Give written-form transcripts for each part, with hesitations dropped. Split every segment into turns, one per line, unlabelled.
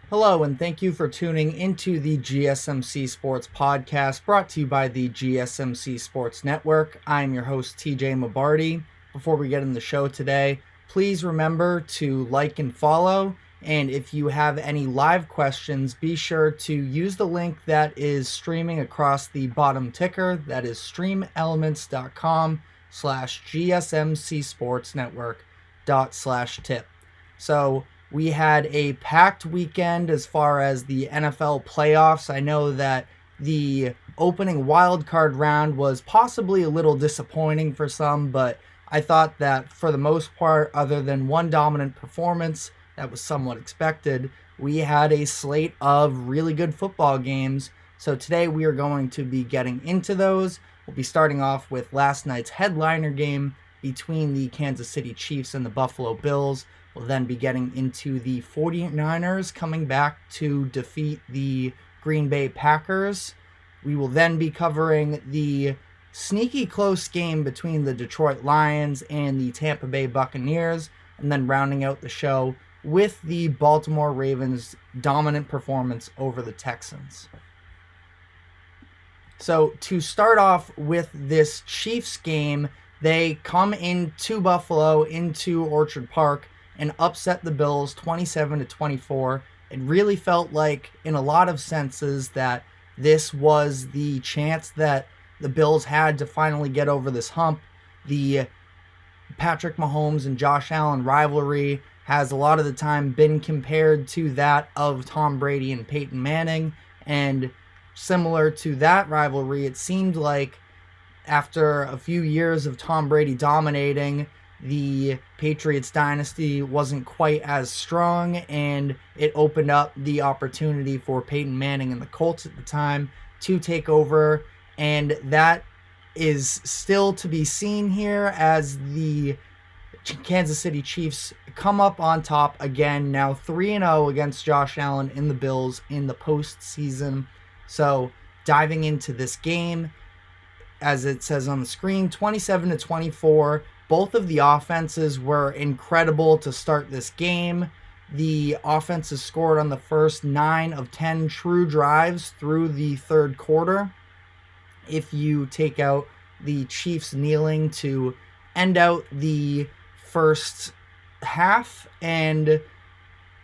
Hello, and thank you for tuning into the GSMC Sports Podcast brought to you by the GSMC Sports Network. I'm your host, TJ Mabarty. Before we get in the show today, please remember to like and follow. And if you have any live questions, be sure to use the link that is streaming across the bottom ticker. That is streamelements.com/GSMC Sports Network./tip. So, we had a packed weekend as far as the NFL playoffs. I know that the opening wildcard round was possibly a little disappointing for some, but I thought that for the most part, other than one dominant performance that was somewhat expected, we had a slate of really good football games. So today we are going to be getting into those. We'll be starting off with last night's headliner game between the Kansas City Chiefs and the Buffalo Bills. We'll then be getting into the 49ers coming back to defeat the Green Bay Packers. We will then be covering the sneaky close game between the Detroit Lions and the Tampa Bay Buccaneers, and then rounding out the show with the Baltimore Ravens' dominant performance over the Texans. So to start off with this Chiefs game, they come into Buffalo, into Orchard Park, and upset the Bills 27-24. It really felt like, in a lot of senses, that this was the chance that the Bills had to finally get over this hump. The Patrick Mahomes and Josh Allen rivalry has a lot of the time been compared to that of Tom Brady and Peyton Manning, and similar to that rivalry, it seemed like after a few years of Tom Brady dominating, the Patriots dynasty wasn't quite as strong, and it opened up the opportunity for Peyton Manning and the Colts at the time to take over, and that is still to be seen here as the Kansas City Chiefs come up on top again, now 3-0 against Josh Allen in the Bills in the postseason. So diving into this game, as it says on the screen, 27-24. Both of the offenses were incredible to start this game. The offenses scored on the first 9 of 10 true drives through the third quarter. If you take out the Chiefs kneeling to end out the first half, and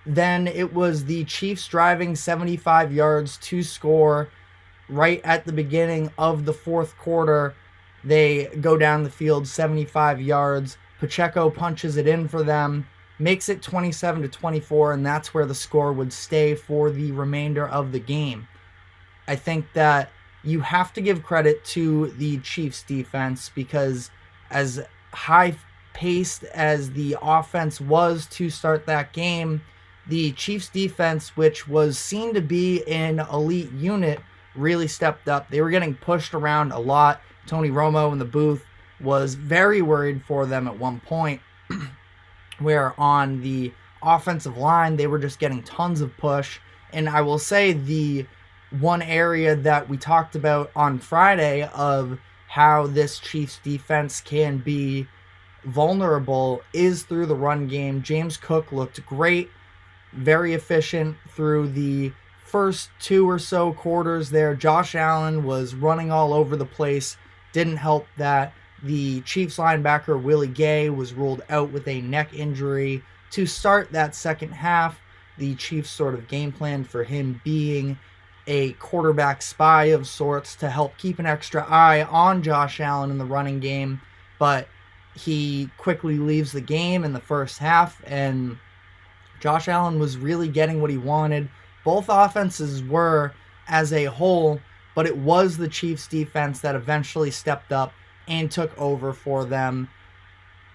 then it was the Chiefs driving 75 yards to score right at the beginning of the fourth quarter. They go down the field 75 yards. Pacheco punches it in for them, makes it 27-24, and that's where the score would stay for the remainder of the game. I think that you have to give credit to the Chiefs defense, because as high-paced as the offense was to start that game, the Chiefs defense, which was seen to be an elite unit, really stepped up. They were getting pushed around a lot. Tony Romo in the booth was very worried for them at one point, where on the offensive line, they were just getting tons of push. And I will say the one area that we talked about on Friday of how this Chiefs defense can be vulnerable is through the run game. James Cook looked great, very efficient through the first 2 or so quarters there. Josh Allen was running all over the place. Didn't help that the Chiefs linebacker Willie Gay was ruled out with a neck injury to start that second half. The Chiefs sort of game planned for him being a quarterback spy of sorts to help keep an extra eye on Josh Allen in the running game, but he quickly leaves the game in the first half, and Josh Allen was really getting what he wanted. Both offenses were as a whole, but it was the Chiefs defense that eventually stepped up and took over for them,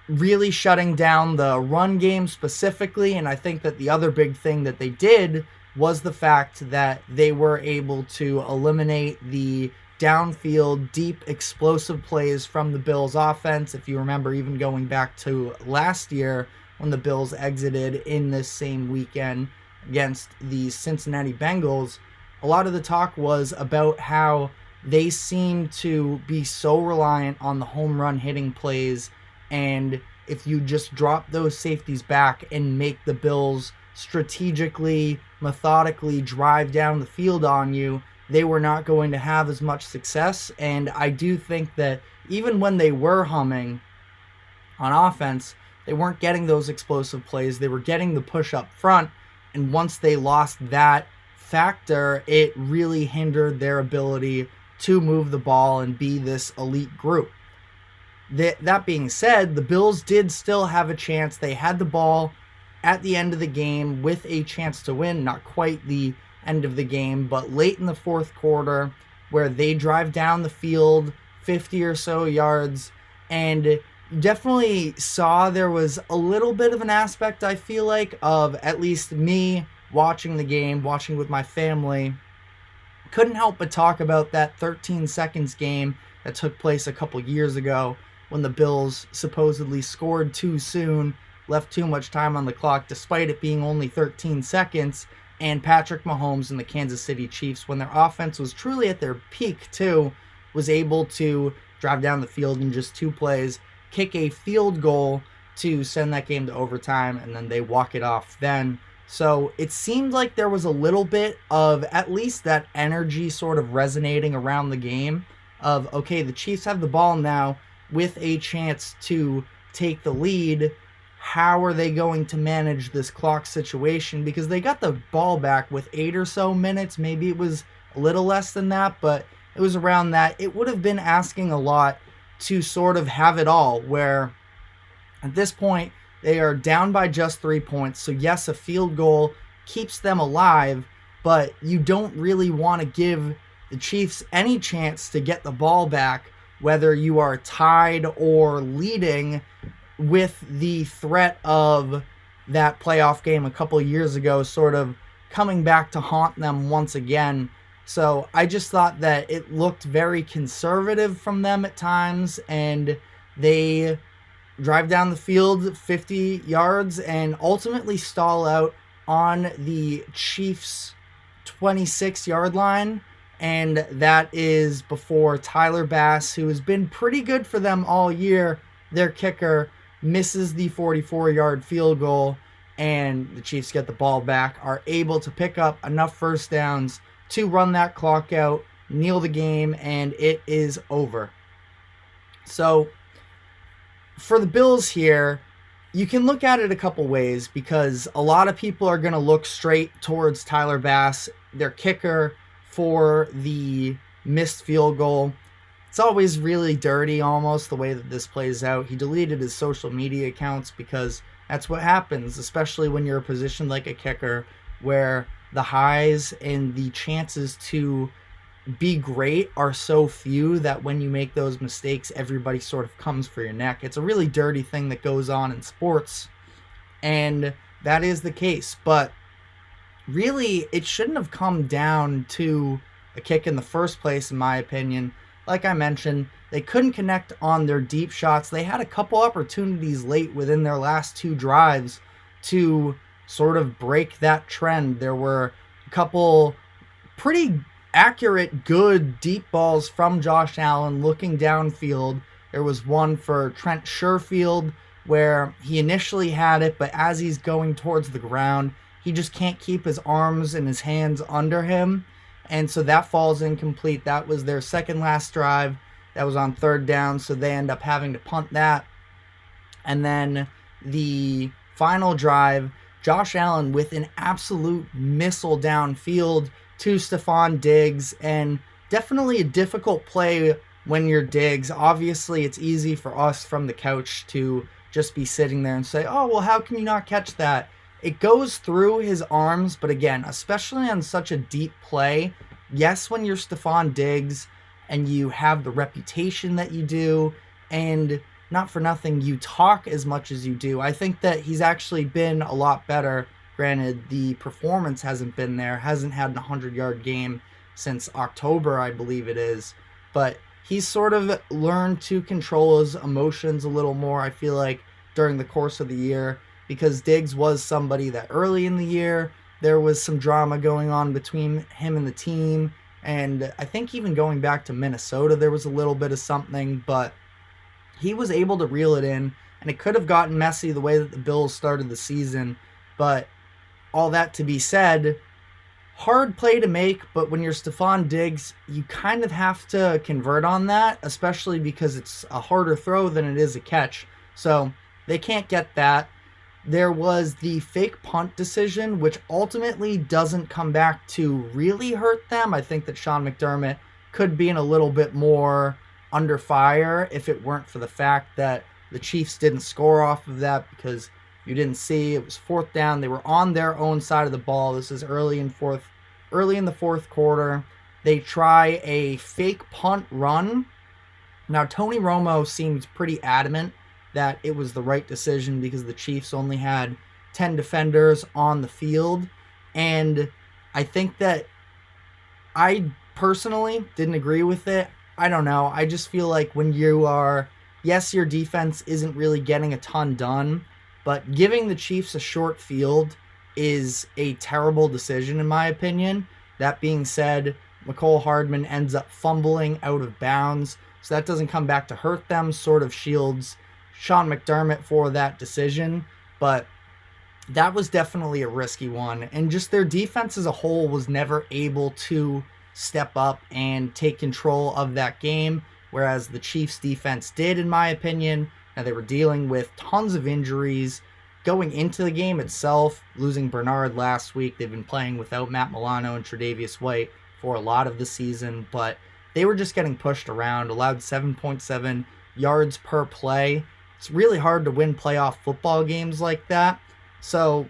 really shutting down the run game specifically. And I think that the other big thing that they did was the fact that they were able to eliminate the downfield, deep, explosive plays from the Bills offense. If you remember, even going back to last year when the Bills exited in this same weekend against the Cincinnati Bengals, a lot of the talk was about how they seem to be so reliant on the home run hitting plays, and if you just drop those safeties back and make the Bills strategically methodically drive down the field on you, they were not going to have as much success. And I do think that even when they were humming on offense, they weren't getting those explosive plays. They were getting the push up front. And once they lost that factor, it really hindered their ability to move the ball and be this elite group. That being said, the Bills did still have a chance. They had the ball at the end of the game with a chance to win. Not quite the end of the game, but late in the fourth quarter, where they drive down the field 50 or so yards, and definitely saw there was a little bit of an aspect, I feel like, of at least me watching the game, watching with my family. Couldn't help but talk about that 13 seconds game that took place a couple years ago when the Bills supposedly scored too soon, left too much time on the clock despite it being only 13 seconds, and Patrick Mahomes and the Kansas City Chiefs, when their offense was truly at their peak too, was able to drive down the field in just 2 plays, kick a field goal to send that game to overtime, and then they walk it off then. So it seemed like there was a little bit of at least that energy sort of resonating around the game of, okay, the Chiefs have the ball now with a chance to take the lead. How are they going to manage this clock situation? Because they got the ball back with 8 or so minutes. Maybe it was a little less than that, but it was around that. It would have been asking a lot to sort of have it all, where at this point they are down by just 3 points. So yes, a field goal keeps them alive, but you don't really want to give the Chiefs any chance to get the ball back, whether you are tied or leading, with the threat of that playoff game a couple of years ago sort of coming back to haunt them once again. So I just thought that it looked very conservative from them at times, and they drive down the field 50 yards and ultimately stall out on the Chiefs' 26-yard line. And that is before Tyler Bass, who has been pretty good for them all year, their kicker, misses the 44-yard field goal, and the Chiefs get the ball back, are able to pick up enough first downs to run that clock out, kneel the game, and it is over. So for the Bills here, you can look at it a couple ways, because a lot of people are going to look straight towards Tyler Bass, their kicker, for the missed field goal. It's always really dirty, almost, the way that this plays out. He deleted his social media accounts because that's what happens, especially when you're positioned like a kicker, where the highs and the chances to be great are so few that when you make those mistakes, everybody sort of comes for your neck. It's a really dirty thing that goes on in sports, and that is the case. But really, it shouldn't have come down to a kick in the first place, in my opinion. Like I mentioned, they couldn't connect on their deep shots. They had a couple opportunities late within their last 2 drives to sort of break that trend. There were a couple pretty accurate, good deep balls from Josh Allen looking downfield. There was one for Trent Sherfield where he initially had it, but as he's going towards the ground, he just can't keep his arms and his hands under him, and so that falls incomplete. That was their second last drive. That was on 3rd down, so they end up having to punt that. And then the final drive, Josh Allen with an absolute missile downfield to Stephon Diggs, and definitely a difficult play when you're Diggs. Obviously, it's easy for us from the couch to just be sitting there and say, oh, well, how can you not catch that? It goes through his arms, but again, especially on such a deep play, yes, when you're Stephon Diggs and you have the reputation that you do, and not for nothing, you talk as much as you do, I think that he's actually been a lot better. Granted, the performance hasn't been there, hasn't had an 100-yard game since October, I believe it is, but he's sort of learned to control his emotions a little more, I feel like, during the course of the year, because Diggs was somebody that early in the year, there was some drama going on between him and the team, and I think even going back to Minnesota, there was a little bit of something, but he was able to reel it in, and it could have gotten messy the way that the Bills started the season. But all that to be said, hard play to make, but when you're Stephon Diggs, you kind of have to convert on that, especially because it's a harder throw than it is a catch. So they can't get that. There was the fake punt decision, which ultimately doesn't come back to really hurt them. I think that Sean McDermott could be in a little bit more under fire if it weren't for the fact that the Chiefs didn't score off of that, because you didn't see it was fourth down. They were on their own side of the ball. This is early in the fourth quarter. They try a fake punt run. Now Tony Romo seems pretty adamant that it was the right decision because the Chiefs only had 10 defenders on the field. And I think that I personally didn't agree with it. I don't know. I just feel like when you are, yes, your defense isn't really getting a ton done, but giving the Chiefs a short field is a terrible decision in my opinion. That being said, Mecole Hardman ends up fumbling out of bounds, so that doesn't come back to hurt them, sort of shields Sean McDermott for that decision, but that was definitely a risky one. And just their defense as a whole was never able to step up and take control of that game, whereas the Chiefs defense did, in my opinion. Now, they were dealing with tons of injuries going into the game itself, losing Bernard last week. They've been playing without Matt Milano and Tre'Davious White for a lot of the season, but they were just getting pushed around, allowed 7.7 yards per play. It's really hard to win playoff football games like that. So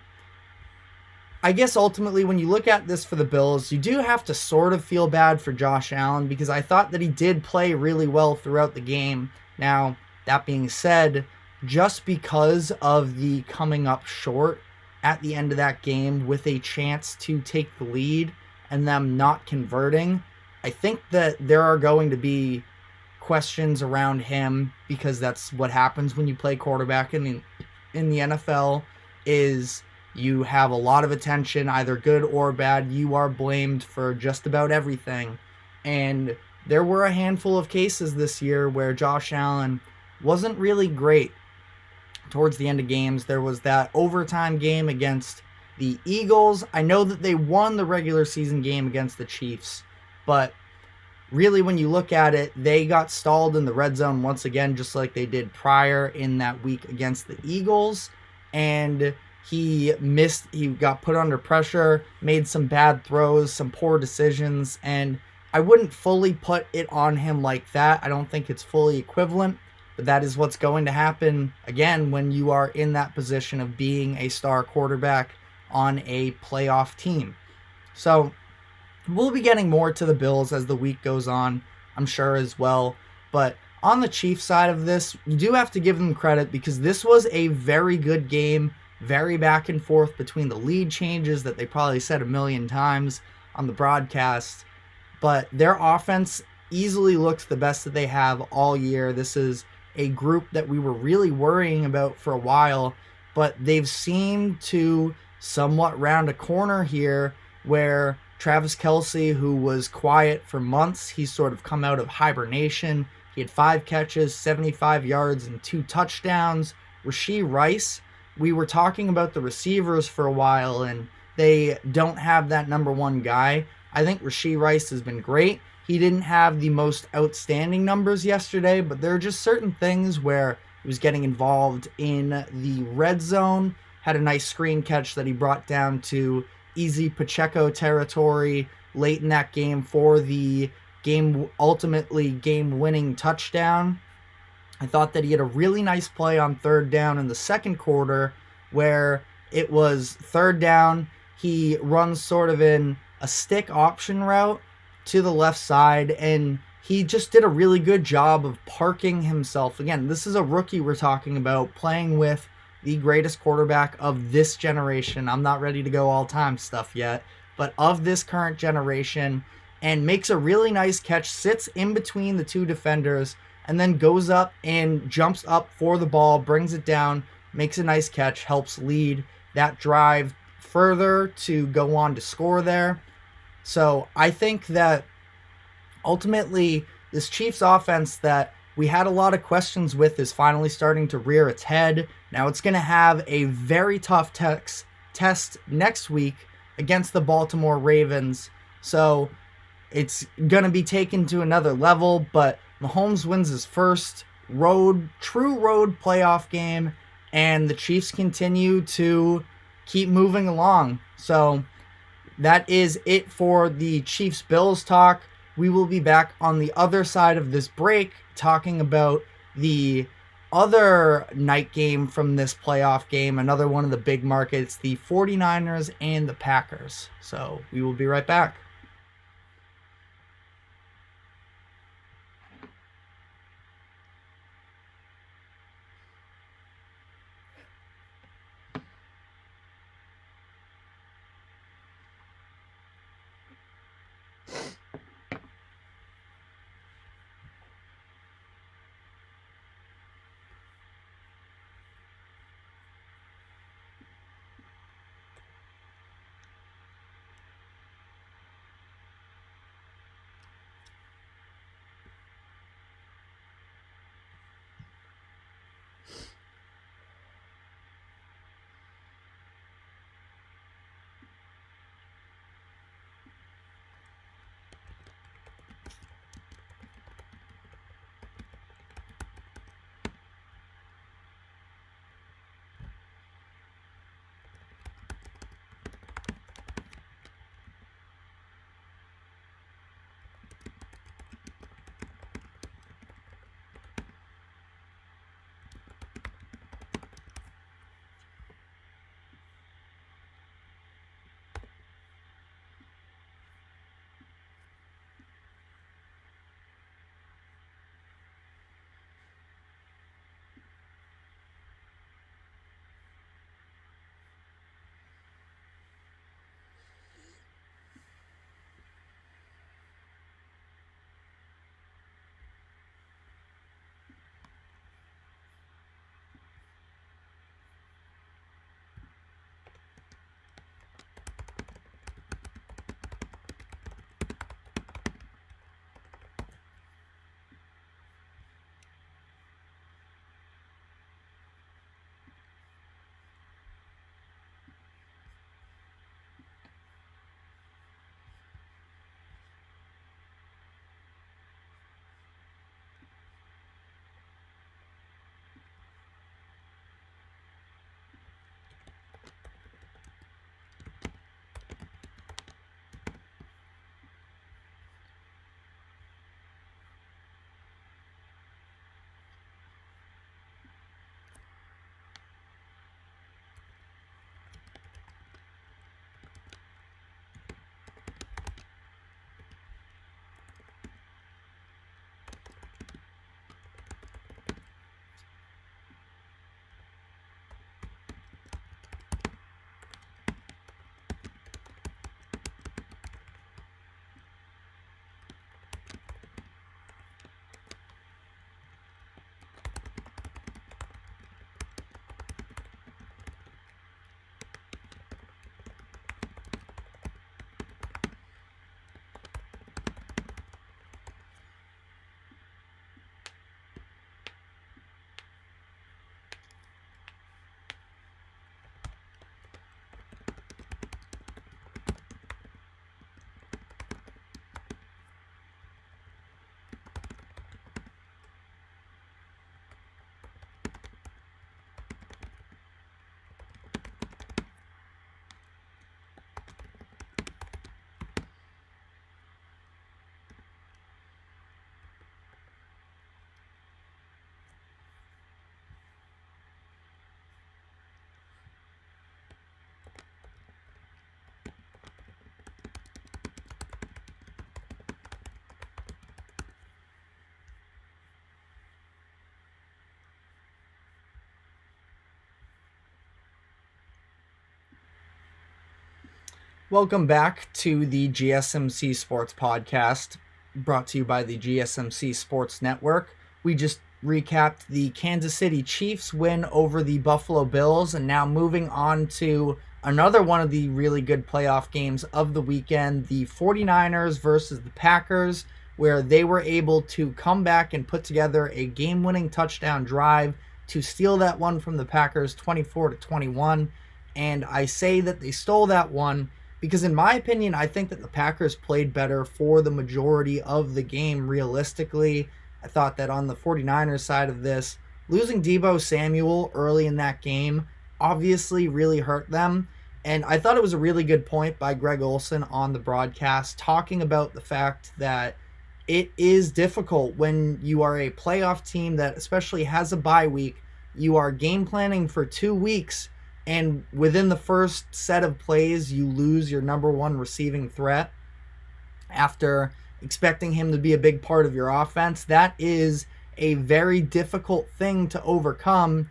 I guess ultimately when you look at this for the Bills, you do have to sort of feel bad for Josh Allen, because I thought that he did play really well throughout the game. Now, that being said, just because of the coming up short at the end of that game with a chance to take the lead and them not converting, I think that there are going to be questions around him, because that's what happens when you play quarterback in the NFL, is you have a lot of attention, either good or bad. You are blamed for just about everything. And there were a handful of cases this year where Josh Allen wasn't really great towards the end of games. There was that overtime game against the Eagles. I know that they won the regular season game against the Chiefs, but really, when you look at it, they got stalled in the red zone once again, just like they did prior in that week against the Eagles. And he got put under pressure, made some bad throws, some poor decisions, and I wouldn't fully put it on him like that. I don't think it's fully equivalent, but that is what's going to happen, again, when you are in that position of being a star quarterback on a playoff team. So we'll be getting more to the Bills as the week goes on, I'm sure as well. But on the Chiefs side of this, you do have to give them credit, because this was a very good game, very back and forth between the lead changes that they probably said a million times on the broadcast. But their offense easily looks the best that they have all year. This is a group that we were really worrying about for a while, but they've seemed to somewhat round a corner here, where Travis Kelce, who was quiet for months, he's sort of come out of hibernation. He had 5 catches, 75 yards, and 2 touchdowns. Rashee Rice, we were talking about the receivers for a while, and they don't have that number one guy. I think Rashee Rice has been great. He didn't have the most outstanding numbers yesterday, but there are just certain things where he was getting involved in the red zone, had a nice screen catch that he brought down to easy Pacheco territory late in that game for the ultimately game-winning touchdown. I thought that he had a really nice play on third down in the second quarter, where it was third down. He runs sort of in a stick option route to the left side, and he just did a really good job of parking himself. Again, this is a rookie we're talking about, playing with the greatest quarterback of this generation. I'm not ready to go all-time stuff yet, but of this current generation, and makes a really nice catch, sits in between the 2 defenders, and then goes up and jumps up for the ball, brings it down, makes a nice catch, helps lead that drive further to go on to score there. So I think that ultimately this Chiefs offense that we had a lot of questions with is finally starting to rear its head. Now it's going to have a very tough test next week against the Baltimore Ravens. So it's going to be taken to another level, but Mahomes wins his first true road playoff game, and the Chiefs continue to keep moving along. So that is it for the Chiefs-Bills talk. We will be back on the other side of this break talking about the other night game from this playoff game, another one of the big markets, the 49ers and the Packers. So we will be right back. Welcome back to the GSMC Sports Podcast, brought to you by the GSMC Sports Network. We just recapped the Kansas City Chiefs win over the Buffalo Bills, and now moving on to another one of the really good playoff games of the weekend, the 49ers versus the Packers, where they were able to come back and put together a game-winning touchdown drive to steal that one from the Packers 24-21. And I say that they stole that one because in my opinion, I think that the Packers played better for the majority of the game realistically. I thought that on the 49ers side of this, losing Deebo Samuel early in that game obviously really hurt them. And I thought it was a really good point by Greg Olsen on the broadcast, talking about the fact that it is difficult when you are a playoff team that especially has a bye week. You are game planning for 2 weeks, and within the first set of plays, you lose your number one receiving threat after expecting him to be a big part of your offense. That is a very difficult thing to overcome.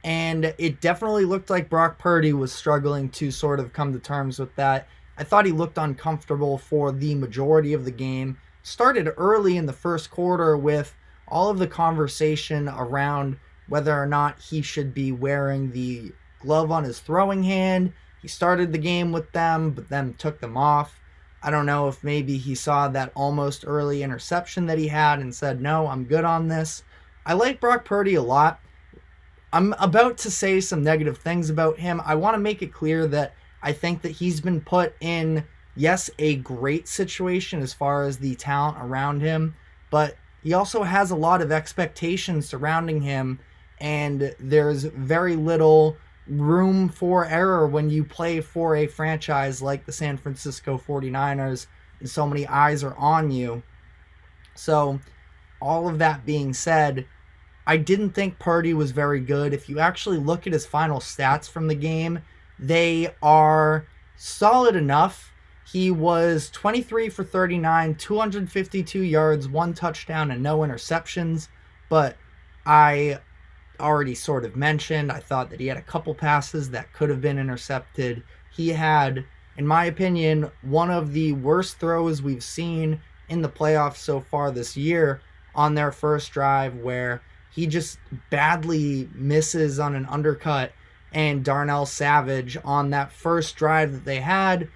And it definitely looked like Brock Purdy was struggling to sort of come to terms with that. I thought he looked uncomfortable for the majority of the game. Started early in the first quarter with all of the conversation around whether or not he should be wearing the glove on his throwing hand. He started the game with them, but then took them off. I don't know if maybe he saw that almost early interception that he had and said, no, I'm good on this. I like Brock Purdy a lot. I'm about to say some negative things about him. I want to make it clear that I think that he's been put in, yes, a great situation as far as the talent around him, but he also has a lot of expectations surrounding him, and there's very little room for error when you play for a franchise like the San Francisco 49ers and so many eyes are on you. So, all of that being said, I didn't think Purdy was very good. If you actually look at his final stats from the game, they are solid enough. He was 23 for 39, 252 yards, 1 touchdown, and no interceptions. But I already sort of mentioned, I thought that he had a couple passes that could have been intercepted. He had, in my opinion, one of the worst throws we've seen in the playoffs so far this year on their first drive, where he just badly misses on an undercut, and Darnell Savage on that first drive that they had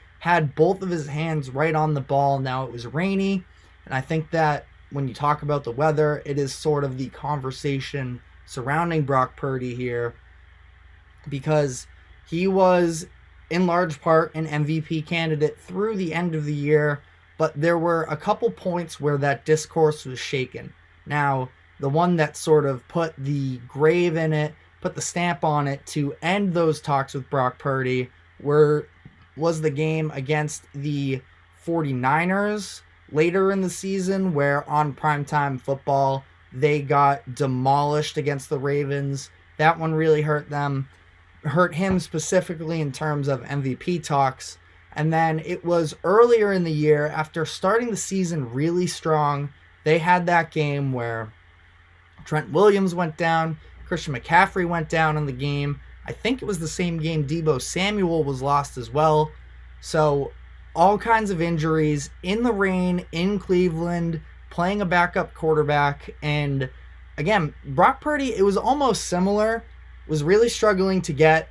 both of his hands right on the ball. Now it was rainy, and I think that when you talk about the weather, it is sort of the conversation surrounding Brock Purdy here, because he was in large part an MVP candidate through the end of the year, but there were a couple points where that discourse was shaken. Now, the one that sort of put the grave in it, put the stamp on it to end those talks with Brock Purdy was the game against the 49ers later in the season, where on primetime football, they got demolished against the Ravens. That one really hurt them, hurt him specifically in terms of MVP talks. And then it was earlier in the year, after starting the season really strong, they had that game where Trent Williams went down, Christian McCaffrey went down in the game. I think it was the same game Deebo Samuel was lost as well. So all kinds of injuries in the rain in Cleveland, playing a backup quarterback. And again, Brock Purdy, it was almost similar, was really struggling to get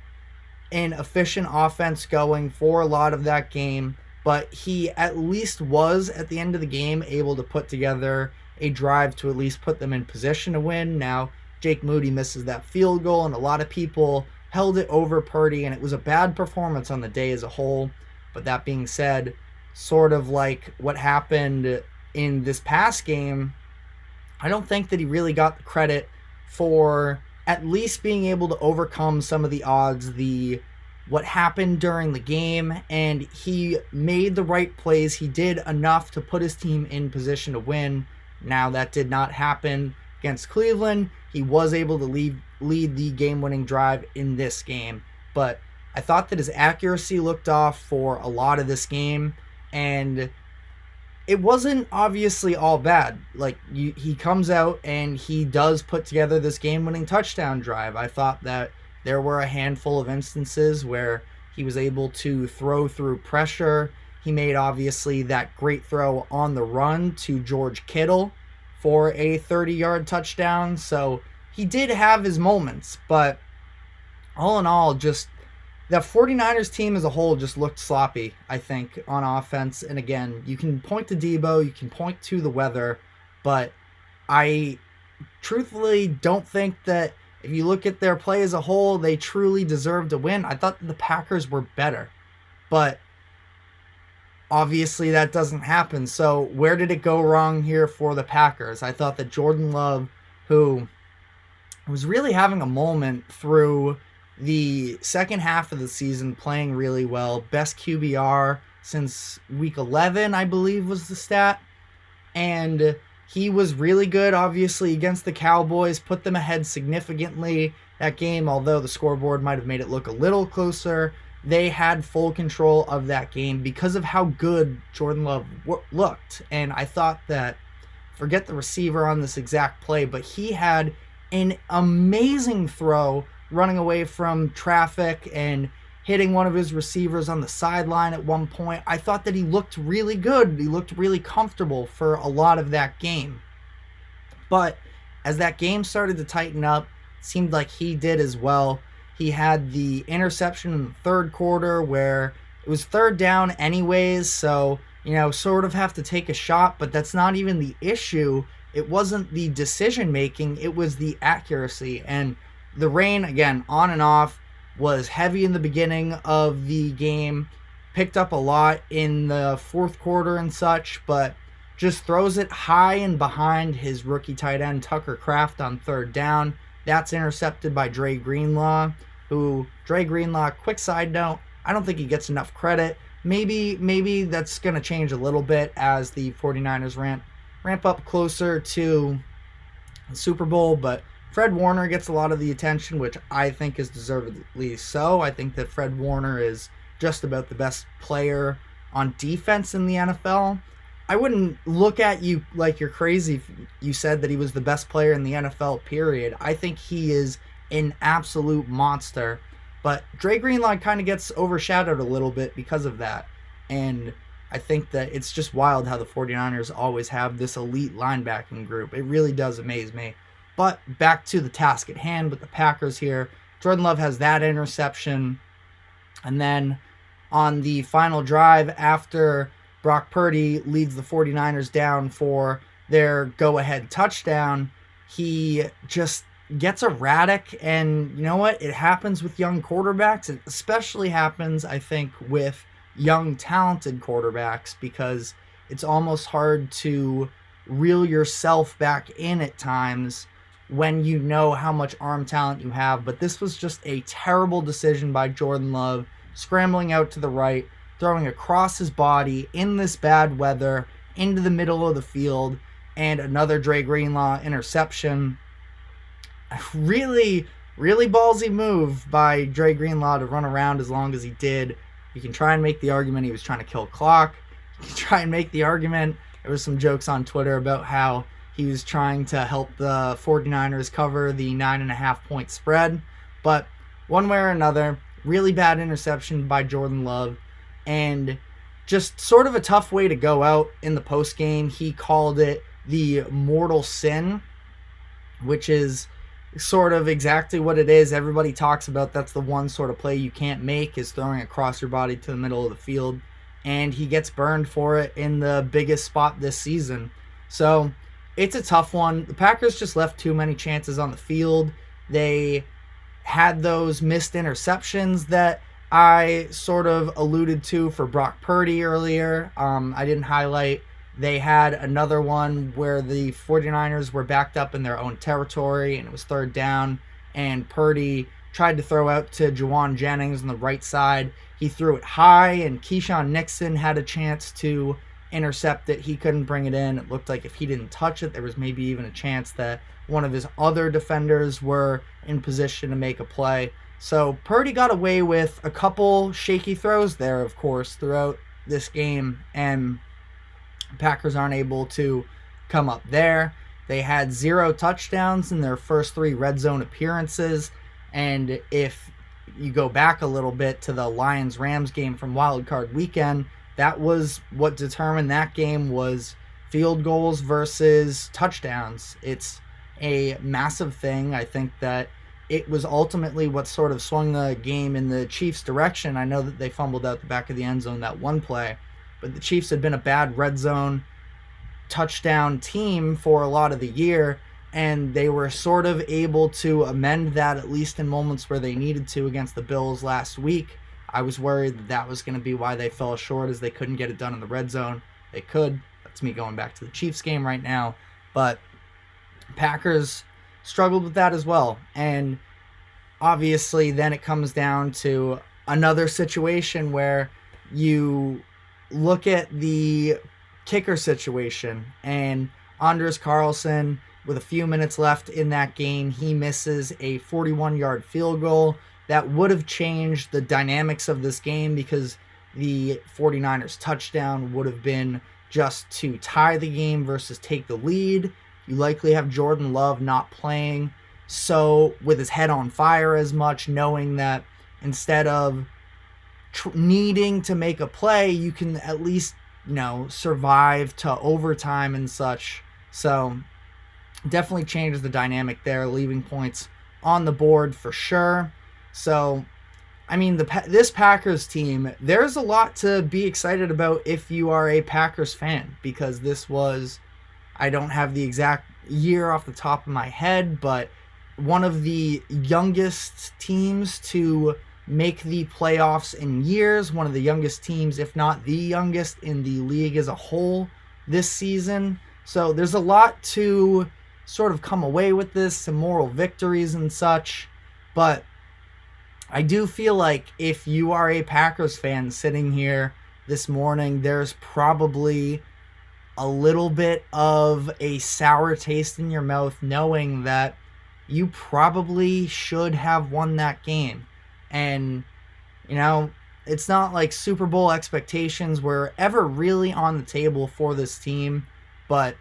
an efficient offense going for a lot of that game, but he at least was, at the end of the game, able to put together a drive to at least put them in position to win. Now, Jake Moody misses that field goal, and a lot of people held it over Purdy, and it was a bad performance on the day as a whole. But that being said, sort of like what happened in this past game, I don't think that he really got the credit for at least being able to overcome some of the odds, what happened during the game, and he made the right plays. He did enough to put his team in position to win. Now, that did not happen against Cleveland. He was able to lead the game-winning drive in this game, but I thought that his accuracy looked off for a lot of this game, and it wasn't obviously all bad. Like, he comes out and he does put together this game-winning touchdown drive. I thought that there were a handful of instances where he was able to throw through pressure. He made, obviously, that great throw on the run to George Kittle for a 30-yard touchdown. So he did have his moments, but all in all, just the 49ers team as a whole just looked sloppy, I think, on offense. And again, you can point to Deebo, you can point to the weather, but I truthfully don't think that if you look at their play as a whole, they truly deserve to win. I thought the Packers were better, but obviously that doesn't happen. So where did it go wrong here for the Packers? I thought that Jordan Love, who was really having a moment through the second half of the season, playing really well, best QBR since week 11, I believe was the stat. And he was really good, obviously, against the Cowboys, put them ahead significantly that game, although the scoreboard might have made it look a little closer. They had full control of that game because of how good Jordan Love looked. And I thought that, forget the receiver on this exact play, but he had an amazing throw running away from traffic and hitting one of his receivers on the sideline at one point. I thought that he looked really good. He looked really comfortable for a lot of that game. But as that game started to tighten up, it seemed like he did as well. He had the interception in the third quarter where it was third down anyways, so, sort of have to take a shot, but that's not even the issue. It wasn't the decision making, it was the accuracy. And the rain, again, on and off, was heavy in the beginning of the game, picked up a lot in the fourth quarter and such, but just throws it high and behind his rookie tight end Tucker Kraft on third down. That's intercepted by Dre Greenlaw, Dre Greenlaw, quick side note, I don't think he gets enough credit. Maybe that's going to change a little bit as the 49ers ramp up closer to the Super Bowl, but Fred Warner gets a lot of the attention, which I think is deservedly so. I think that Fred Warner is just about the best player on defense in the NFL. I wouldn't look at you like you're crazy if you said that he was the best player in the NFL, period. I think he is an absolute monster. But Dre Greenlaw kind of gets overshadowed a little bit because of that. And I think that it's just wild how the 49ers always have this elite linebacking group. It really does amaze me. But back to the task at hand with the Packers here. Jordan Love has that interception. And then on the final drive, after Brock Purdy leads the 49ers down for their go-ahead touchdown, he just gets erratic. And you know what? It happens with young quarterbacks. It especially happens, I think, with young, talented quarterbacks, because it's almost hard to reel yourself back in at times when you know how much arm talent you have. But this was just a terrible decision by Jordan Love, scrambling out to the right, throwing across his body in this bad weather into the middle of the field, and another Dre Greenlaw interception. Really, really ballsy move by Dre Greenlaw to run around as long as he did. You can try and make the argument he was trying to kill clock. You can try and make the argument, there was some jokes on Twitter about how he was trying to help the 49ers cover the 9.5-point spread. But one way or another, really bad interception by Jordan Love. And just sort of a tough way to go out in the postgame. He called it the mortal sin, which is sort of exactly what it is. Everybody talks about that's the one sort of play you can't make, is throwing across your body to the middle of the field. And he gets burned for it in the biggest spot this season. So it's a tough one. The Packers just left too many chances on the field. They had those missed interceptions that I sort of alluded to for Brock Purdy earlier. I didn't highlight. They had another one where the 49ers were backed up in their own territory and it was third down, and Purdy tried to throw out to Juwan Jennings on the right side. He threw it high, and Keyshawn Nixon had a chance to intercept it. He couldn't bring it in. It looked like if he didn't touch it, there was maybe even a chance that one of his other defenders were in position to make a play. So Purdy got away with a couple shaky throws there, of course, throughout this game, and Packers aren't able to come up there. They had 0 touchdowns in their first 3 red zone appearances, and if you go back a little bit to the Lions-Rams game from Wild Card Weekend, that was what determined that game, was field goals versus touchdowns. It's a massive thing. I think that it was ultimately what sort of swung the game in the Chiefs' direction. I know that they fumbled out the back of the end zone that one play, but the Chiefs had been a bad red zone touchdown team for a lot of the year, and they were sort of able to amend that, at least in moments where they needed to, against the Bills last week. I was worried that was going to be why they fell short, as they couldn't get it done in the red zone. They could. That's me going back to the Chiefs game right now. But Packers struggled with that as well. And obviously then it comes down to another situation where you look at the kicker situation, and Anders Carlson, with a few minutes left in that game, he misses a 41-yard field goal that would have changed the dynamics of this game, because the 49ers touchdown would have been just to tie the game versus take the lead. You likely have Jordan Love not playing, so with his head on fire as much, knowing that instead of needing to make a play, you can at least, survive to overtime and such. So definitely changes the dynamic there, leaving points on the board for sure. So, I mean, this Packers team, there's a lot to be excited about if you are a Packers fan, because this was, I don't have the exact year off the top of my head, but one of the youngest teams to make the playoffs in years, one of the youngest teams, if not the youngest, in the league as a whole this season. So there's a lot to sort of come away with this, some moral victories and such. But I do feel like if you are a Packers fan sitting here this morning, there's probably a little bit of a sour taste in your mouth, knowing that you probably should have won that game. And, it's not like Super Bowl expectations were ever really on the table for this team, but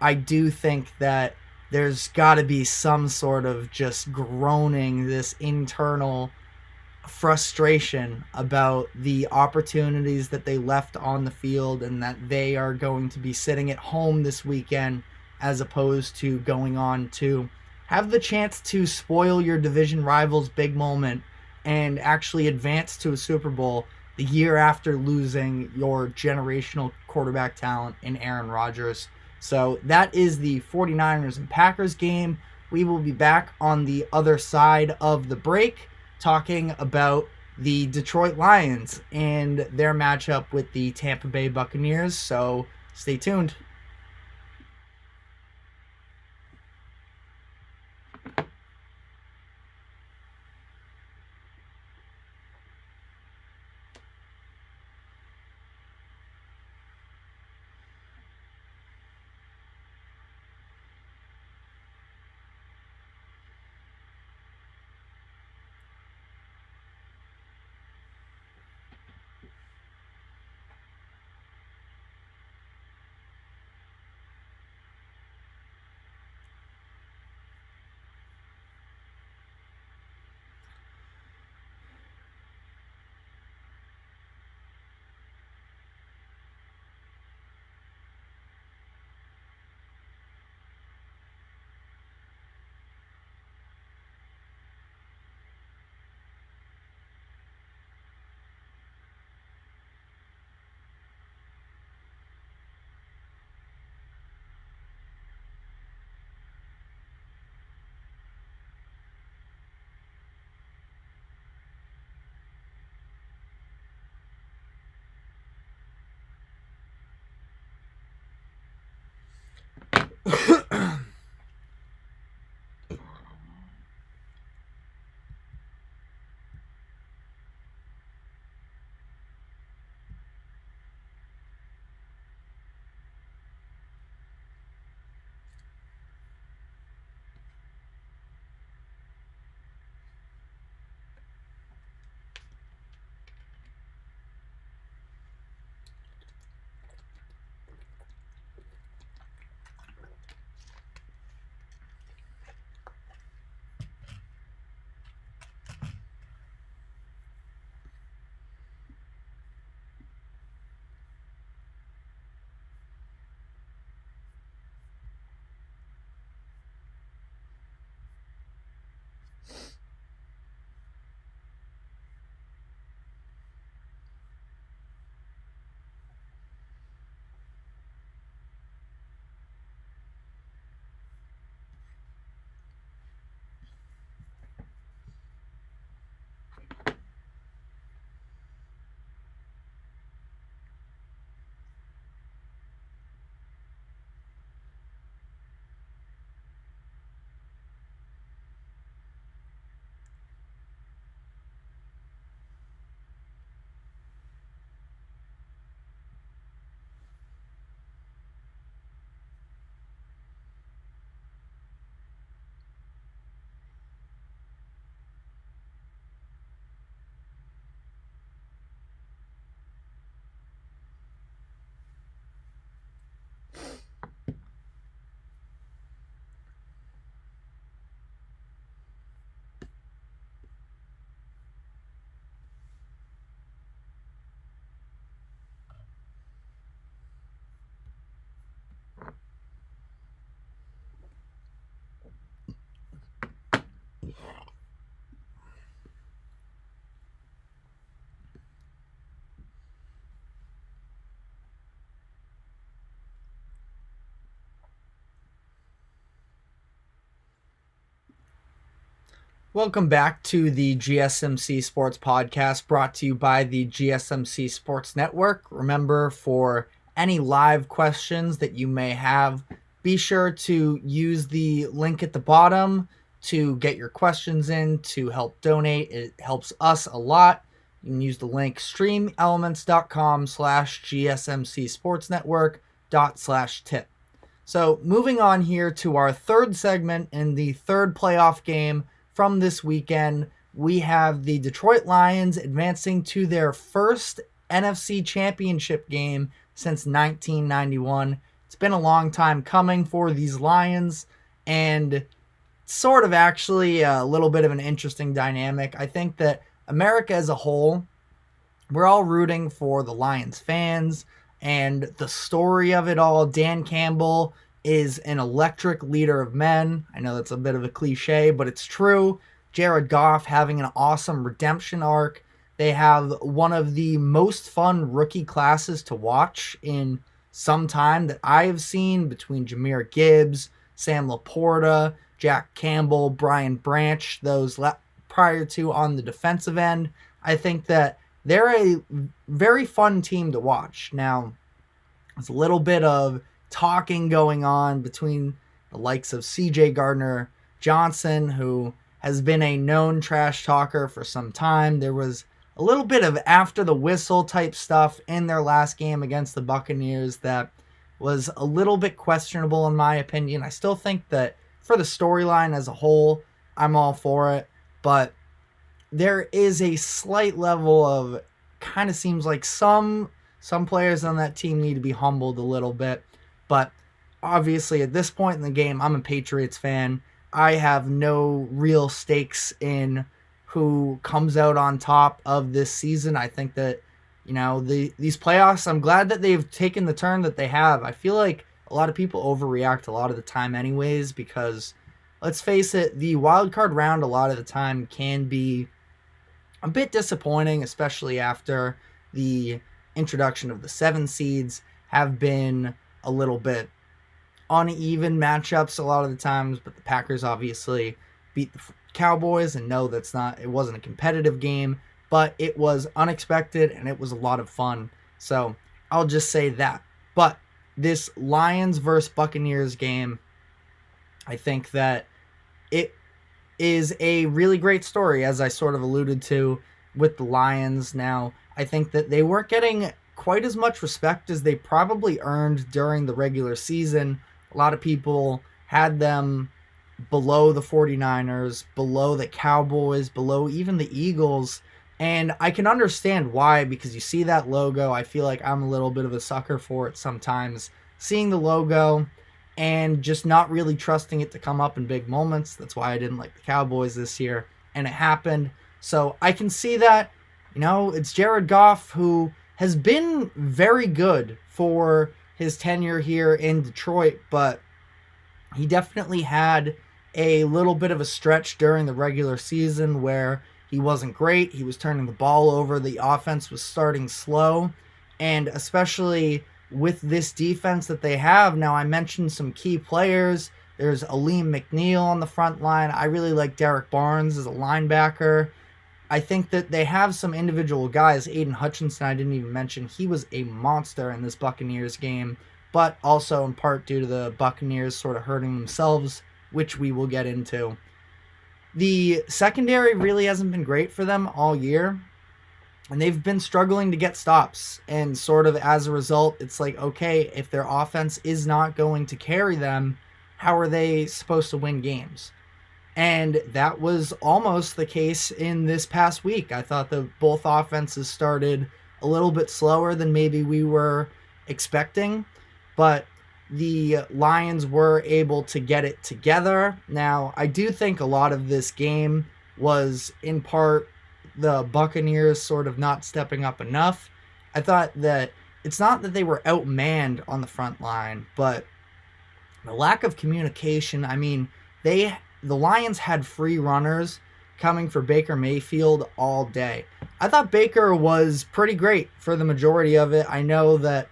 I do think that there's got to be some sort of just groaning, this internal frustration about the opportunities that they left on the field, and that they are going to be sitting at home this weekend as opposed to going on to have the chance to spoil your division rival's big moment and actually advance to a Super Bowl the year after losing your generational quarterback talent in Aaron Rodgers. So that is the 49ers and Packers game. We will be back on the other side of the break talking about the Detroit Lions and their matchup with the Tampa Bay Buccaneers. So stay tuned. Welcome back to the GSMC Sports Podcast, brought to you by the GSMC Sports Network. Remember, for any live questions that you may have, be sure to use the link at the bottom to get your questions in, to help donate. It helps us a lot. You can use the link streamelements.com/GSMC Sports Network /tip. So moving on here to our third segment in the third playoff game from this weekend, we have the Detroit Lions advancing to their first NFC Championship game since 1991. It's been a long time coming for these Lions, and sort of actually a little bit of an interesting dynamic. I think that America as a whole, we're all rooting for the Lions fans and the story of it all. Dan Campbell is an electric leader of men. I know that's a bit of a cliche, but it's true. Jared Goff having an awesome redemption arc. They have one of the most fun rookie classes to watch in some time that I have seen, between Jahmyr Gibbs, Sam Laporta, Jack Campbell, Brian Branch, those prior to on the defensive end. I think that they're a very fun team to watch. Now, there's a little bit of talking going on between the likes of CJ Gardner-Johnson, who has been a known trash talker for some time. There was a little bit of after the whistle type stuff in their last game against the Buccaneers that was a little bit questionable in my opinion. I still think that for the storyline as a whole, I'm all for it, but there is a slight level of, kind of seems like some players on that team need to be humbled a little bit. But obviously at this point in the game, I'm a Patriots fan. I have no real stakes in who comes out on top of this season. I think that, these playoffs, I'm glad that they've taken the turn that they have. I feel like a lot of people overreact a lot of the time anyways, because let's face it, the wild card round a lot of the time can be a bit disappointing, especially after the introduction of the 7 seeds have been a little bit uneven matchups a lot of the times, but the Packers obviously beat the Cowboys, and no, it wasn't a competitive game, but it was unexpected and it was a lot of fun. So I'll just say that. But this Lions versus Buccaneers game, I think that it is a really great story, as I sort of alluded to with the Lions. Now, I think that they weren't getting quite as much respect as they probably earned during the regular season. A lot of people had them below the 49ers, below the Cowboys, below even the Eagles. And I can understand why, because you see that logo. I feel like I'm a little bit of a sucker for it sometimes. Seeing the logo and just not really trusting it to come up in big moments. That's why I didn't like the Cowboys this year. And it happened. So I can see that, it's Jared Goff, who has been very good for his tenure here in Detroit, but he definitely had a little bit of a stretch during the regular season where he wasn't great. He was turning the ball over. The offense was starting slow, and especially with this defense that they have. Now, I mentioned some key players. There's Aleem McNeil on the front line. I really like Derek Barnes as a linebacker. I think that they have some individual guys. Aiden Hutchinson, I didn't even mention. He was a monster in this Buccaneers game, but also in part due to the Buccaneers sort of hurting themselves, which we will get into. The secondary really hasn't been great for them all year, and they've been struggling to get stops. And sort of as a result, it's like, okay, if their offense is not going to carry them, how are they supposed to win games? And that was almost the case in this past week. I thought that both offenses started a little bit slower than maybe we were expecting, but the Lions were able to get it together. Now, I do think a lot of this game was in part the Buccaneers sort of not stepping up enough. I thought that it's not that they were outmanned on the front line, but the lack of communication. I mean, the Lions had free runners coming for Baker Mayfield all day. I thought Baker was pretty great for the majority of it. I know that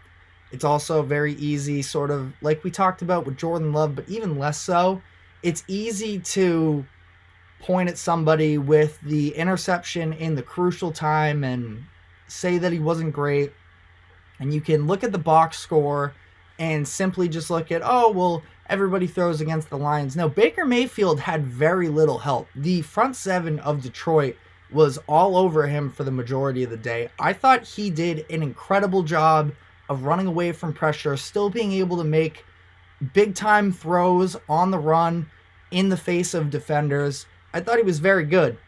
it's also very easy, sort of like we talked about with Jordan Love, but even less so. It's easy to point at somebody with the interception in the crucial time and say that he wasn't great. And you can look at the box score and simply just look at, oh, well, everybody throws against the Lions. No, Baker Mayfield had very little help. The front seven of Detroit was all over him for the majority of the day. I thought he did an incredible job of running away from pressure, still being able to make big-time throws on the run in the face of defenders. I thought he was very good.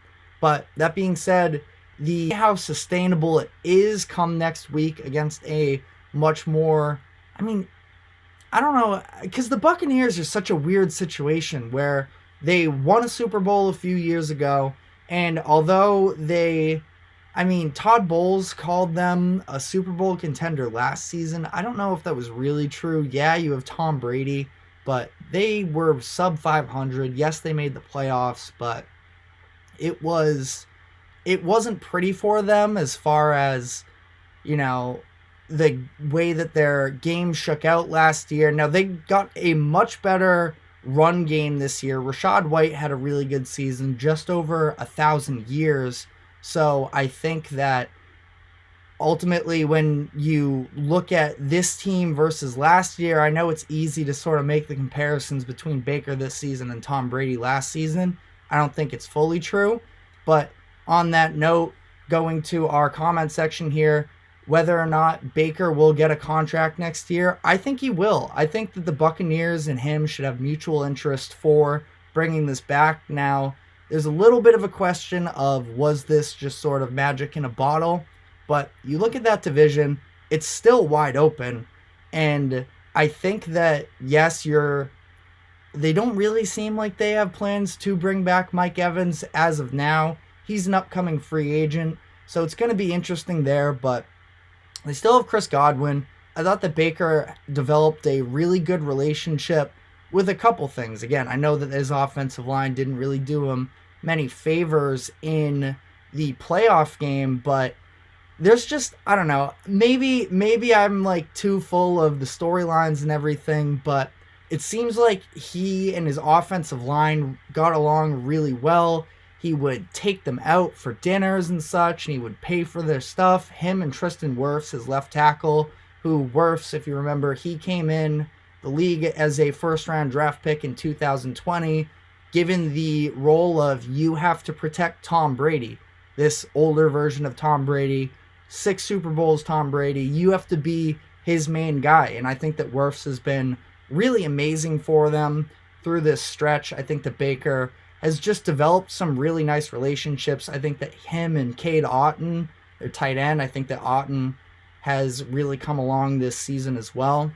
But that being said, how sustainable it is come next week against a much more, I don't know, because the Buccaneers are such a weird situation where they won a Super Bowl a few years ago, and although Todd Bowles called them a Super Bowl contender last season, I don't know if that was really true. Yeah, you have Tom Brady, but they were sub 500. Yes, they made the playoffs, but it wasn't pretty for them as far as, the way that their game shook out last year. Now, they got a much better run game this year. Rachaad White had a really good season, just over 1,000 years. So I think that ultimately when you look at this team versus last year, I know it's easy to sort of make the comparisons between Baker this season and Tom Brady last season. I don't think it's fully true. But on that note, going to our comment section here, whether or not Baker will get a contract next year, I think he will. I think that the Buccaneers and him should have mutual interest for bringing this back. Now, there's a little bit of a question of, was this just sort of magic in a bottle? But you look at that division, it's still wide open. And I think that, yes, they don't really seem like they have plans to bring back Mike Evans as of now. He's an upcoming free agent, so it's going to be interesting there, but they still have Chris Godwin. I thought that Baker developed a really good relationship with a couple things. Again, I know that his offensive line didn't really do him many favors in the playoff game, but there's just, I don't know, maybe I'm like too full of the storylines and everything, but it seems like he and his offensive line got along really well. He would take them out for dinners and such, and he would pay for their stuff. Him and Tristan Wirfs, his left tackle, who Wirfs, if you remember, he came in the league as a first-round draft pick in 2020, given the role of you have to protect Tom Brady, this older version of Tom Brady, 6 Super Bowls Tom Brady. You have to be his main guy, and I think that Wirfs has been really amazing for them through this stretch. I think that Baker has just developed some really nice relationships. I think that him and Cade Otton, their tight end, I think that Otton has really come along this season as well.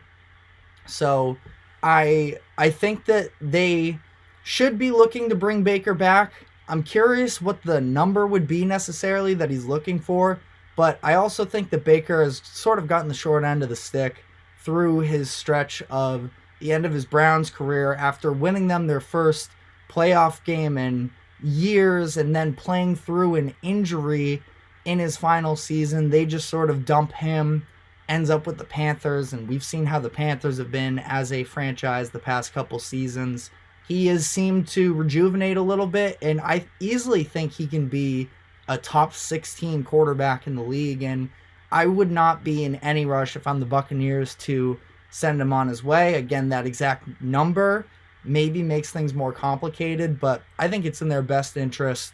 So I think that they should be looking to bring Baker back. I'm curious what the number would be necessarily that he's looking for, but I also think that Baker has sort of gotten the short end of the stick through his stretch of the end of his Browns career after winning them their first playoff game in years and then playing through an injury in his final season. They just sort of dump him, ends up with the Panthers, and we've seen how the Panthers have been as a franchise the past couple seasons. He has seemed to rejuvenate a little bit, and I easily think he can be a top 16 quarterback in the league, and I would not be in any rush if I'm the Buccaneers to send him on his way. Again, that exact number maybe makes things more complicated, but I think it's in their best interest.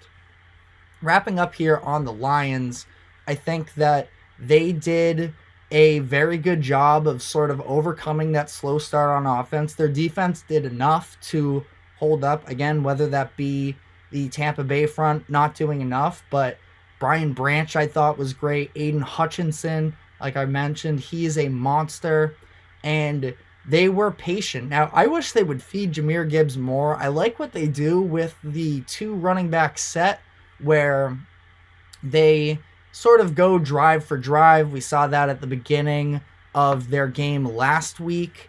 Wrapping up here on the Lions, I think that they did a very good job of sort of overcoming that slow start on offense. Their defense did enough to hold up, again, whether that be the Tampa Bay front not doing enough, but Brian Branch I thought was great. Aiden Hutchinson, like I mentioned, he is a monster, and they were patient. Now, I wish they would feed Jahmyr Gibbs more. I like what they do with the 2 running back set where they sort of go drive for drive. We saw that at the beginning of their game last week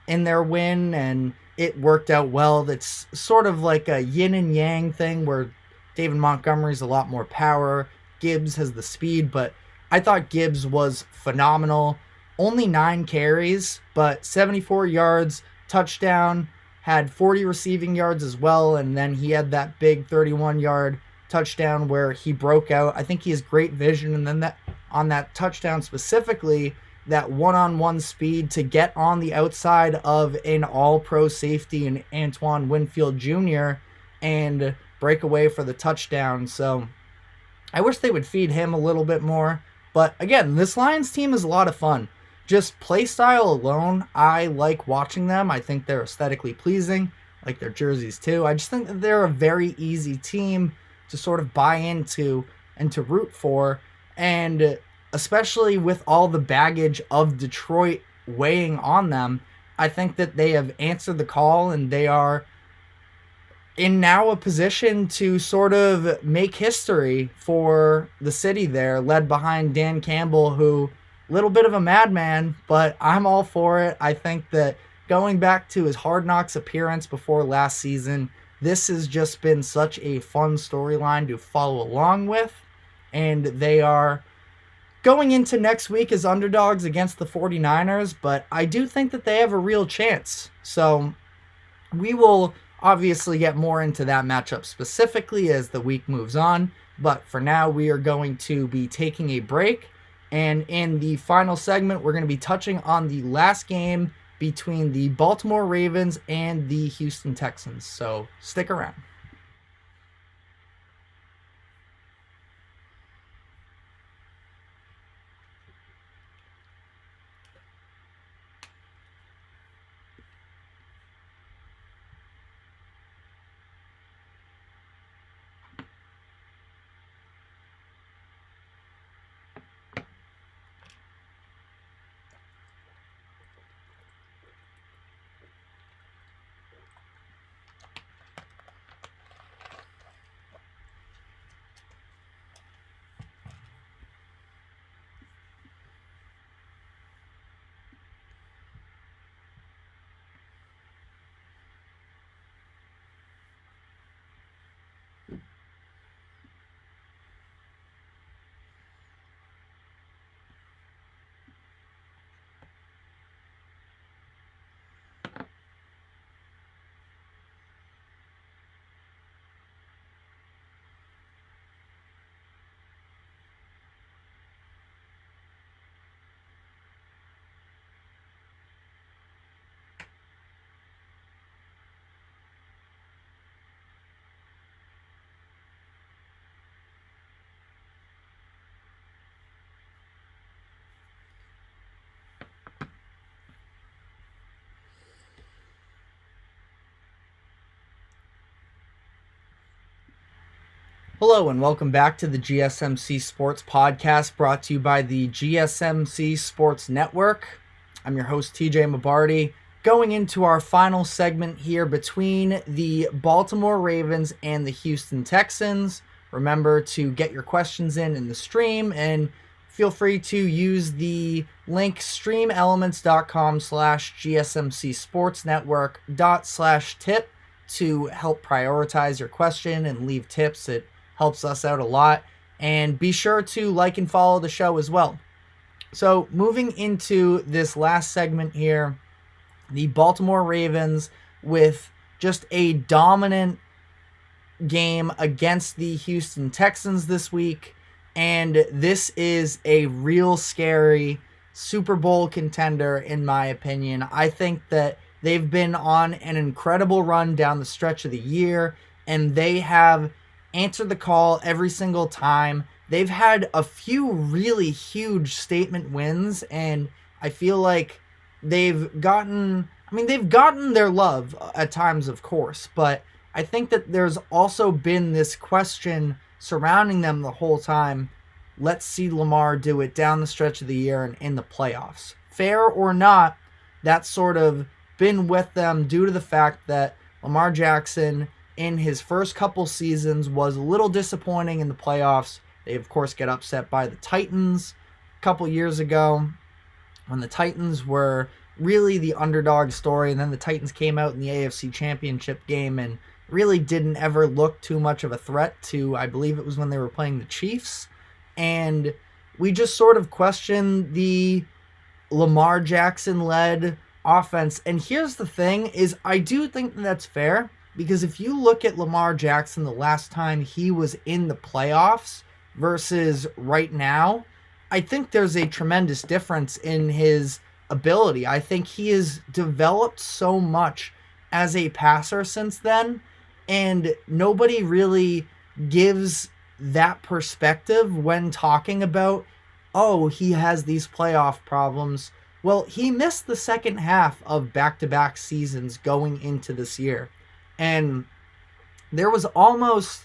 in their win, and it worked out well. That's sort of like a yin and yang thing where David Montgomery's a lot more power. Gibbs has the speed, but I thought Gibbs was phenomenal. Only 9 carries, but 74 yards, touchdown. had 40 receiving yards as well, and then he had that big 31-yard touchdown where he broke out. I think he has great vision, and then that on that touchdown specifically, that one-on-one speed to get on the outside of an all-pro safety in Antoine Winfield Jr. and break away for the touchdown. So I wish they would feed him a little bit more. But again, this Lions team is a lot of fun. Just play style alone, I like watching them. I think they're aesthetically pleasing, like their jerseys too. I just think that they're a very easy team to sort of buy into and to root for. And especially with all the baggage of Detroit weighing on them, I think that they have answered the call, and they are in now a position to sort of make history for the city there, led behind Dan Campbell, who, little bit of a madman, but I'm all for it. I think that going back to his Hard Knocks appearance before last season, this has just been such a fun storyline to follow along with, and they are going into next week as underdogs against the 49ers, but I do think that they have a real chance. So we will obviously get more into that matchup specifically as the week moves on, but for now we are going to be taking a break, and in the final segment we're going to be touching on the last game between the Baltimore Ravens and the Houston Texans, so stick around. Hello and welcome back to the GSMC Sports Podcast, brought to you by the GSMC Sports Network. I'm your host, TJ Mabardi. Going into our final segment here between the Baltimore Ravens and the Houston Texans. Remember to get your questions in the stream, and feel free to use the link streamelements.com/GSMC Sports Network./tip to help prioritize your question and leave tips. It helps us out a lot. And be sure to like and follow the show as well. So moving into this last segment here, the Baltimore Ravens with just a dominant game against the Houston Texans this week. And this is a real scary Super Bowl contender, in my opinion. I think that they've been on an incredible run down the stretch of the year, and they have answered the call every single time. They've had a few really huge statement wins, and I feel like they've gotten their love at times, of course, but I think that there's also been this question surrounding them the whole time. Let's see Lamar do it down the stretch of the year and in the playoffs. Fair or not, that's sort of been with them due to the fact that Lamar Jackson in his first couple seasons was a little disappointing in the playoffs. They, of course, get upset by the Titans a couple years ago when the Titans were really the underdog story, and then the Titans came out in the AFC Championship game and really didn't ever look too much of a threat to, I believe it was when they were playing the Chiefs. And we just sort of questioned the Lamar Jackson-led offense. And here's the thing is I do think that's fair, because if you look at Lamar Jackson the last time he was in the playoffs versus right now, I think there's a tremendous difference in his ability. I think he has developed so much as a passer since then, and nobody really gives that perspective when talking about, oh, he has these playoff problems. Well, he missed the second half of back-to-back seasons going into this year. And there was almost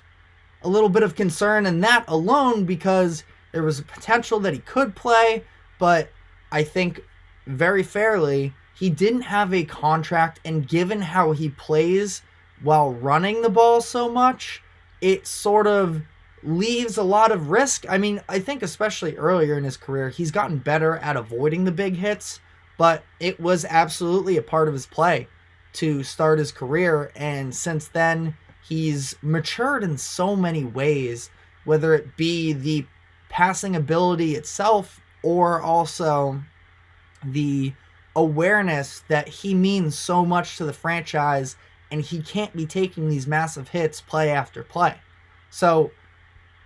a little bit of concern in that alone, because there was a potential that he could play, but I think very fairly, he didn't have a contract, and given how he plays while running the ball so much, it sort of leaves a lot of risk. I mean, I think especially earlier in his career, he's gotten better at avoiding the big hits, but it was absolutely a part of his play to start his career, and since then, he's matured in so many ways, whether it be the passing ability itself or also the awareness that he means so much to the franchise, and he can't be taking these massive hits play after play. So,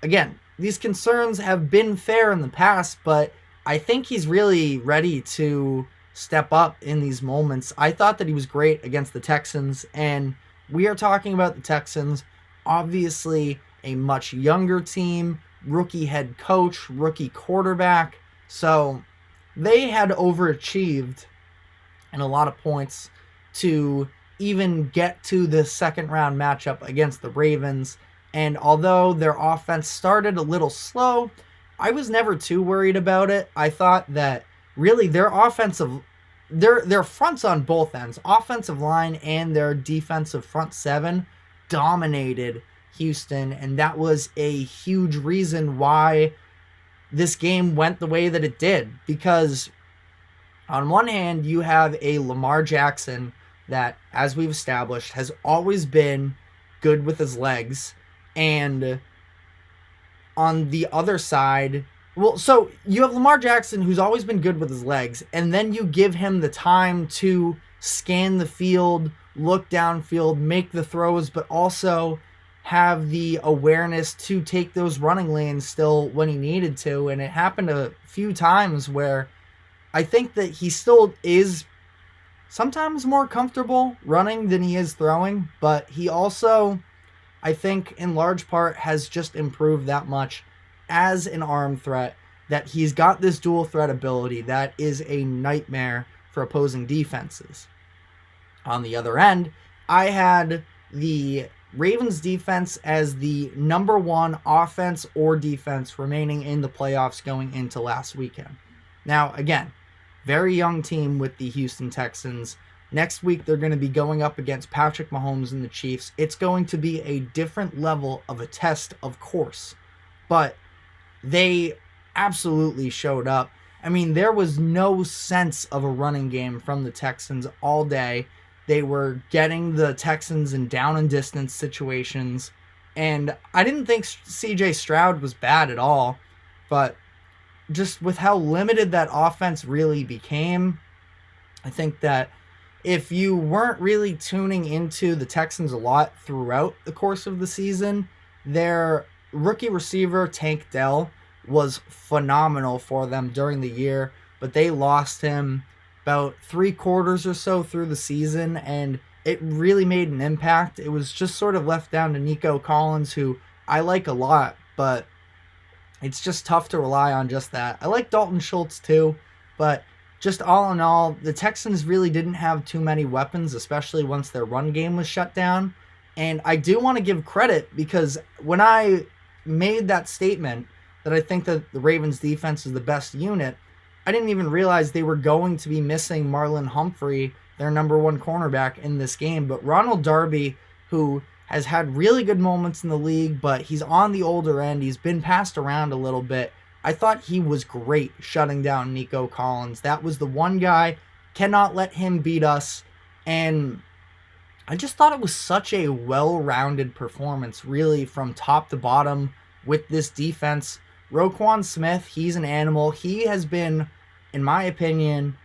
again, these concerns have been fair in the past, but I think he's really ready to step up in these moments. I thought that he was great against the Texans, and we are talking about the Texans, obviously a much younger team, rookie head coach, rookie quarterback, so they had overachieved in a lot of points to even get to the second round matchup against the Ravens. And although their offense started a little slow, I was never too worried about it. I thought that really their fronts on both ends, offensive line and their defensive front seven, dominated Houston, and that was a huge reason why this game went the way that it did. Because on one hand, you have a Lamar Jackson that, as we've established, has always been good with his legs, and on the other side, well, so you have Lamar Jackson, who's always been good with his legs, and then you give him the time to scan the field, look downfield, make the throws, but also have the awareness to take those running lanes still when he needed to. And it happened a few times where I think that he still is sometimes more comfortable running than he is throwing, but he also, I think, in large part has just improved that much as an arm threat, that he's got this dual threat ability that is a nightmare for opposing defenses. On the other end, I had the Ravens defense as the number one offense or defense remaining in the playoffs going into last weekend. Now, again, very young team with the Houston Texans. Next week, they're going to be going up against Patrick Mahomes and the Chiefs. It's going to be a different level of a test, of course, but they absolutely showed up. I mean, there was no sense of a running game from the Texans all day. They were getting the Texans in down and distance situations, and I didn't think CJ Stroud was bad at all, but just with how limited that offense really became, I think that if you weren't really tuning into the Texans a lot throughout the course of the season, their rookie receiver, Tank Dell, was phenomenal for them during the year, but they lost him about 3/4 or so through the season, and it really made an impact. It was just sort of left down to Nico Collins, who I like a lot, but it's just tough to rely on just that. I like Dalton Schultz too, but just all in all, the Texans really didn't have too many weapons, especially once their run game was shut down. And I do want to give credit, because when I made that statement that I think that the Ravens defense is the best unit, I didn't even realize they were going to be missing Marlon Humphrey, their number one cornerback, in this game. But Ronald Darby, who has had really good moments in the league, but he's on the older end, he's been passed around a little bit. I thought he was great shutting down Nico Collins. That was the one guy, cannot let him beat us. And I just thought it was such a well-rounded performance, really, from top to bottom with this defense. Roquan Smith, he's an animal. He has been, in my opinion,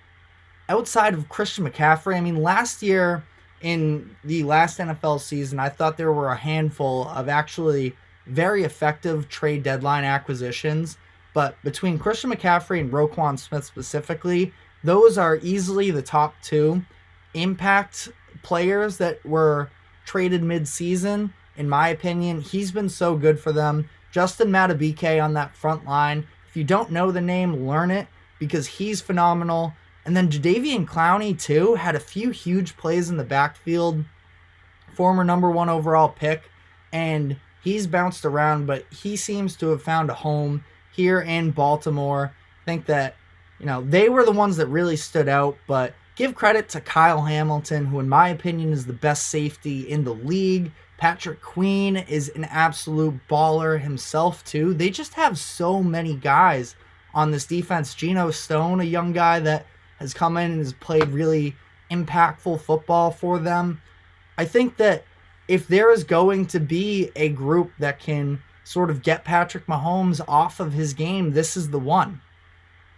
outside of Christian McCaffrey, I mean, last year in the last NFL season, I thought there were a handful of actually very effective trade deadline acquisitions. But between Christian McCaffrey and Roquan Smith specifically, those are easily the top two impact players that were traded mid-season. In my opinion, he's been so good for them. Justin Madubuike on that front line. If you don't know the name, learn it because he's phenomenal. And then Jadeveon Clowney, too, had a few huge plays in the backfield. Former number 1 overall pick. And he's bounced around, but he seems to have found a home here in Baltimore. I think that, they were the ones that really stood out. But give credit to Kyle Hamilton, who in my opinion is the best safety in the league. Patrick Queen is an absolute baller himself, too. They just have so many guys on this defense. Geno Stone, a young guy that has come in and has played really impactful football for them. I think that if there is going to be a group that can sort of get Patrick Mahomes off of his game, this is the one.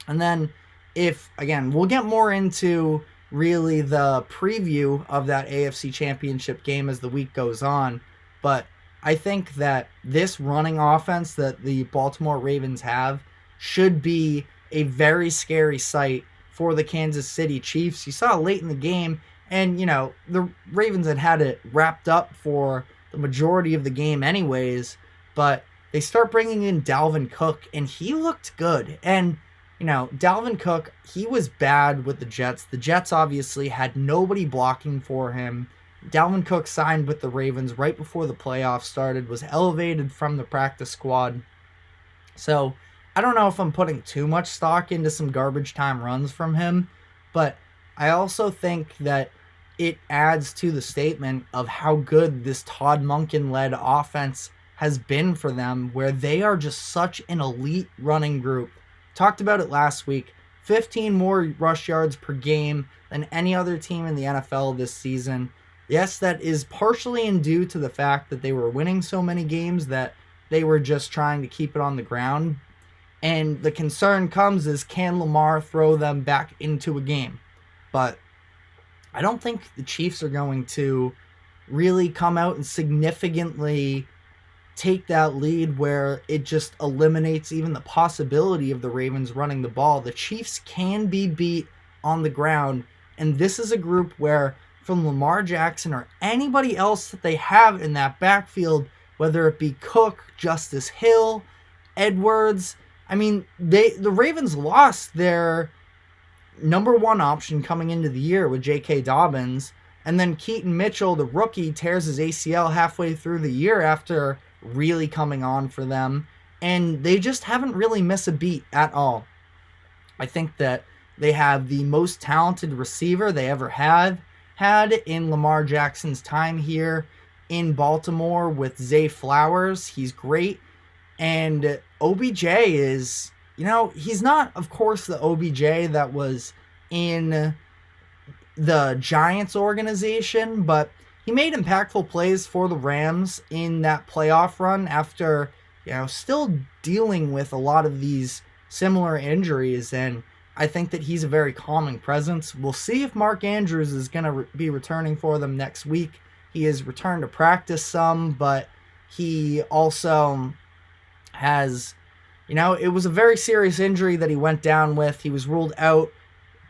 And then we'll get more into really the preview of that AFC Championship game as the week goes on. But I think that this running offense that the Baltimore Ravens have should be a very scary sight for the Kansas City Chiefs. You saw late in the game, and, the Ravens had it wrapped up for the majority of the game anyways, but they start bringing in Dalvin Cook, and he looked good. And Dalvin Cook, he was bad with the Jets. The Jets obviously had nobody blocking for him. Dalvin Cook signed with the Ravens right before the playoffs started, was elevated from the practice squad. So I don't know if I'm putting too much stock into some garbage time runs from him, but I also think that it adds to the statement of how good this Todd Monken-led offense has been for them, where they are just such an elite running group. Talked about it last week. 15 more rush yards per game than any other team in the NFL this season. Yes, that is partially due to the fact that they were winning so many games that they were just trying to keep it on the ground. And the concern comes is, can Lamar throw them back into a game? But I don't think the Chiefs are going to really come out and significantly take that lead where it just eliminates even the possibility of the Ravens running the ball. The Chiefs can be beat on the ground, and this is a group where from Lamar Jackson or anybody else that they have in that backfield, whether it be Cook, Justice Hill, Edwards, I mean, the Ravens lost their number 1 option coming into the year with J.K. Dobbins, and then Keaton Mitchell, the rookie, tears his ACL halfway through the year after really coming on for them, and they just haven't really missed a beat at all. I think that they have the most talented receiver they ever had in Lamar Jackson's time here in Baltimore with Zay Flowers. He's great. And OBJ is, he's not, of course, the OBJ that was in the Giants organization, but he made impactful plays for the Rams in that playoff run after, still dealing with a lot of these similar injuries. And I think that he's a very calming presence. We'll see if Mark Andrews is going to be returning for them next week. He has returned to practice some, but he also has, it was a very serious injury that he went down with. He was ruled out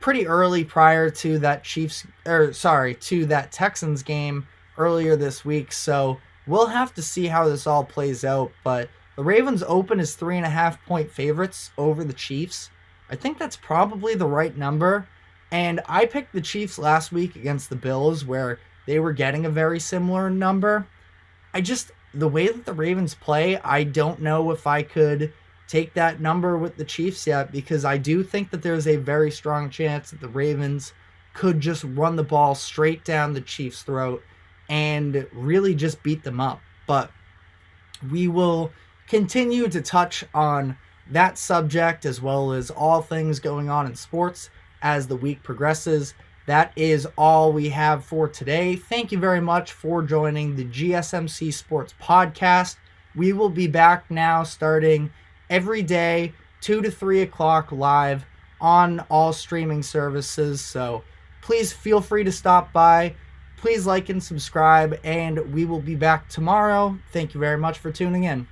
pretty early prior to that to that Texans game earlier this week. So we'll have to see how this all plays out. But the Ravens open as 3.5-point favorites over the Chiefs. I think that's probably the right number. And I picked the Chiefs last week against the Bills, where they were getting a very similar number. The way that the Ravens play, I don't know if I could take that number with the Chiefs yet, because I do think that there's a very strong chance that the Ravens could just run the ball straight down the Chiefs' throat and really just beat them up. But we will continue to touch on that subject as well as all things going on in sports as the week progresses. That is all we have for today. Thank you very much for joining the GSMC Sports Podcast. We will be back now starting every day, 2 to 3 o'clock live on all streaming services. So please feel free to stop by. Please like and subscribe, and we will be back tomorrow. Thank you very much for tuning in.